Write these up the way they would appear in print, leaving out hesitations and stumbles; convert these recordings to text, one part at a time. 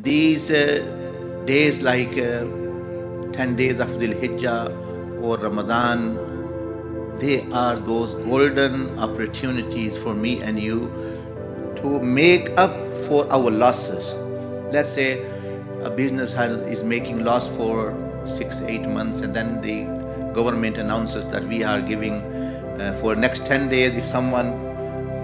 these days like 10 days of Dhul Hijjah or Ramadan, they are those golden opportunities for me and you to make up for our losses. Let's say a business is making loss for 6-8 months, and then the government announces that we are giving for next 10 days. If someone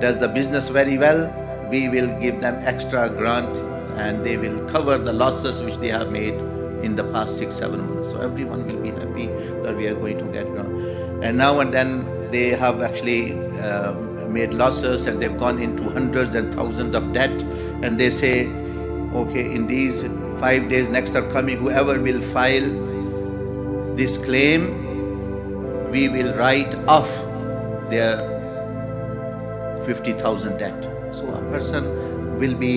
does the business very well, we will give them extra grant and they will cover the losses which they have made in the past 6-7 months. So everyone will be happy that we are going to get grant. And now and then they have actually made losses and they've gone into hundreds and thousands of debt, and they say, okay, in these 5 days next are coming, whoever will file this claim, we will write off their 50,000 debt. So a person will be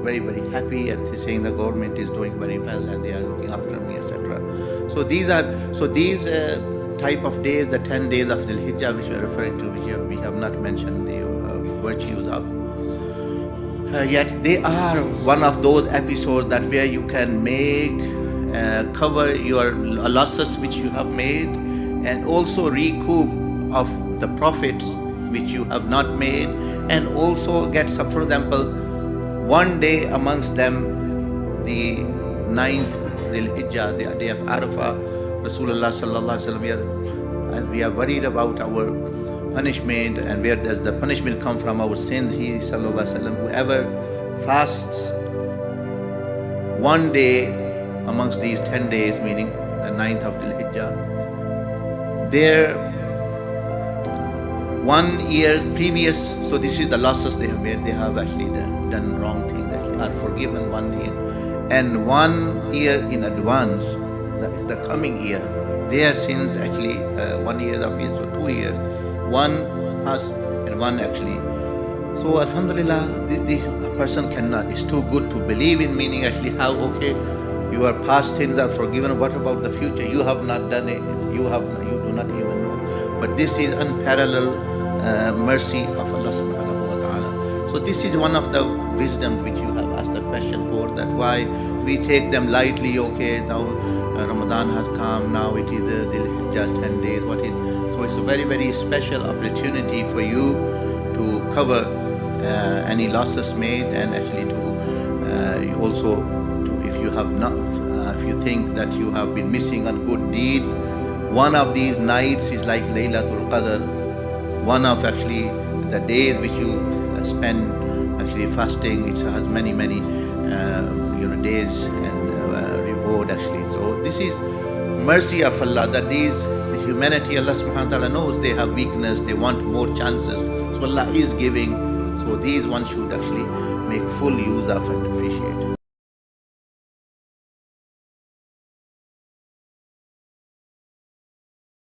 very, very happy and saying the government is doing very well and they are looking after me, etc. So these type of days, the 10 days of Dhul Hijjah which we are referring to, which we have not mentioned the virtues of. Yet they are one of those episodes that where you can cover your losses which you have made, and also recoup of the profits which you have not made, and also get some, for example, one day amongst them, the 9th Dhul Hijjah, the day of Arafah, Rasulullah sallallahu alaihi wasallam, and we are worried about our punishment and where does the punishment come from our sins. He sallallahu alaihi wasallam, whoever fasts one day amongst these 10 days, meaning the 9th of Dhul Hijjah, their 1 year previous, so this is the losses they have made, they have actually done wrong things that are forgiven 1 year, and 1 year in advance, the coming year, their sins actually 1 year of it, so 2 years, one us and one actually. So Alhamdulillah, the person cannot, it's too good to believe in, meaning actually how, okay, your past sins are forgiven, what about the future? You have not done it, you do not even know. But this is unparalleled mercy of Allah subhanahu wa ta'ala. So this is one of the wisdom which you have asked the question for, that why we take them lightly. Okay, now Ramadan has come, now it is just 10 days, what is, so it's a very, very special opportunity for you to cover any losses made, and actually to also if you have not, if you think that you have been missing on good deeds, one of these nights is like Laylatul Qadr, one of actually the days which you spend actually fasting. It has many days and reward actually. So this is mercy of Allah, that the humanity, Allah subhanahu wa ta'ala knows they have weakness, they want more chances. So Allah is giving. So these one should actually make full use of and appreciate.